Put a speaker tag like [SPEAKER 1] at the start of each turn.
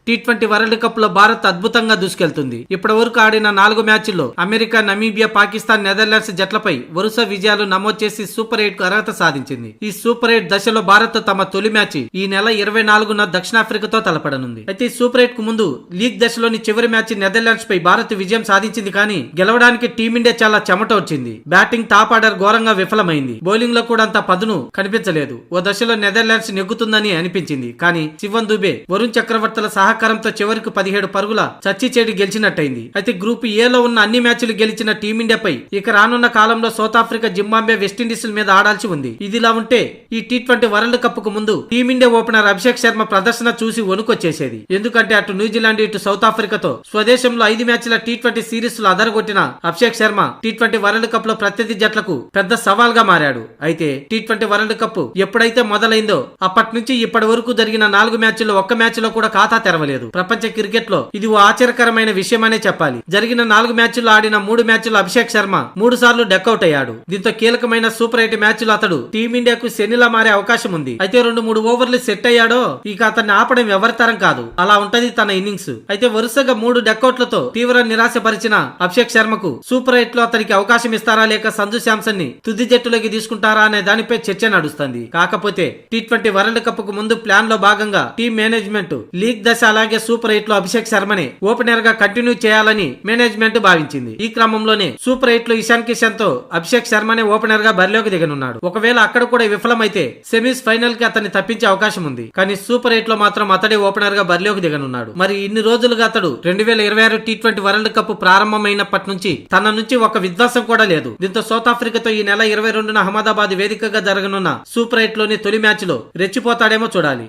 [SPEAKER 1] T20 world cup లో భారత్ అద్భుతంగా దూసుకెళ్తుంది. ఇప్పటి వరకు ఆడిన 4 మ్యాచ్ల్లో అమెరికా, నమీబియా, పాకిస్తాన్, నెదర్లాండ్స్ జట్లపై వరుస విజయాలు నమోదు చేసి సూపర్ 8 కు అర్హత సాధించింది. ఈ సూపర్ 8 దశలో భారత్ తమ తొలి మ్యాచ్ ఈ నెల 24న దక్షిణాఫ్రికాతో తలపడనుంది. అయితే ఈ సూపర్ 8 కు ముందు లీగ్ దశలోని చివరి మ్యాచ్ నెదర్లాండ్స్ పై భారత్ విజయం సాధించింది. కానీ గెలవడానికి టీమిండియా చాలా చెమట వచ్చింది. బ్యాటింగ్ టాప్ ఆర్డర్ ఘోరంగా విఫలమైంది. బౌలింగ్ లో కూడా అంత పదును కనిపించలేదు. ఓ దశలో నెదర్లాండ్స్ నెగ్గుతుందని అనిపించింది. కానీ శివన్ దుబే, వరుణ్ చక్రవర్తుల సహకారంతో చివరికి 17 పరుగుల చచ్చి చెడి గెలిచినట్టయింది. అయితే గ్రూప్ ఏలో ఉన్న అన్ని మ్యాచ్లు గెలిచిన టీమిండియాపై ఇక రానున్న కాలంలో సౌత్ ఆఫ్రికా, జింబాబ్వే, వెస్టిండీస్ మీద ఆడాల్సి ఉంది. ఇదిలా ఉంటే ఈ టీ20 వరల్డ్ కప్ కు ముందు టీమిండియా ఓపెనర్ అభిషేక్ శర్మ ప్రదర్శన చూసి వణుకొచ్చేసేది. ఎందుకంటే అటు న్యూజిలాండ్, ఇటు సౌత్ ఆఫ్రికాతో స్వదేశంలో 5 మ్యాచ్ల టీ20 సిరీస్ లో అదరగొట్టిన అభిషేక్ శర్మ టీ20 వరల్డ్ కప్ లో ప్రత్యర్థి జట్లకు పెద్ద సవాల్ గా మారాడు. అయితే టీ20 వరల్డ్ కప్ ఎప్పుడైతే మొదలైందో అప్పటి నుంచి ఇప్పటి వరకు జరిగిన 4 మ్యాచ్ల్లో ఒక్క మ్యాచ్ లో కూడా ఖాతా తెరవలేదు. ప్రపంచ క్రికెట్ లో ఇది ఓ ఆశ్చర్యకరమైన విషయమనే చెప్పాలి. జరిగిన 4 మ్యాచ్ల్లో ఆడిన 3 మ్యాచ్ల్లో అభిషేక్ శర్మ 3 సార్లు డక్అవుట్ అయ్యాడు. దీంతో కీలకమైన సూపర్ 8 మ్యాచ్లో అతడు టీమిండియాకు శనిలా మారే అవకాశం ఉంది. అయితే 2-3 ఓవర్లు సెట్ అయ్యాడో ఇక అతన్ని ఆపడం ఎవరి తరం కాదు. అలా ఉంటది తన ఇన్నింగ్స్. అయితే వరుసగా 3 డక్అవుట్లతో తీవ్ర నిరాశపరిచిన అభిషేక్ శర్మకు సూపర్ 8 లో అతనికి అవకాశం ఇస్తారా లేక సంజు శాంసన్ ని తుది జట్టులోకి తీసుకుంటారా అనే దానిపై చర్చ నడుస్తుంది. కాకపోతే టీ20 వరల్డ్ కప్ కు ముందు ప్లాన్ లో భాగంగా టీం మేనేజ్మెంట్ లీగ్ దశ అలాగే సూపర్ 8 లో అభిషేక్ శర్మని ఓపెనర్ గా కంటిన్యూ చేయాలని మేనేజ్మెంట్ భావించింది. ఈ క్రమంలోనే సూపర్ 8 లో ఇషాన్ కిషన్ తో అభిషేక్ శర్మనే ఓపెనర్ గా బరిలోకి దిగనున్నాడు. ఒకవేళ అక్కడ కూడా విఫలమైతే సెమీస్ ఫైనల్ కి అతన్ని తప్పించే అవకాశం ఉంది. కానీ సూపర్ 8 లో మాత్రం అతడే ఓపెనర్ గా బరిలోకి దిగనున్నాడు. మరి ఇన్ని రోజులుగా అతడు 2026 టీ20 వరల్డ్ కప్ ప్రారంభమైనప్పటి నుంచి తన నుంచి ఒక విధ్వంసం కూడా లేదు. దీంతో సౌత్ ఆఫ్రికాతో ఈ నెల 22న అహ్మదాబాద్ వేదికగా జరగనున్న సూపర్ 8 లోని తొలి మ్యాచ్ లో రెచ్చిపోతాడేమో చూడాలి.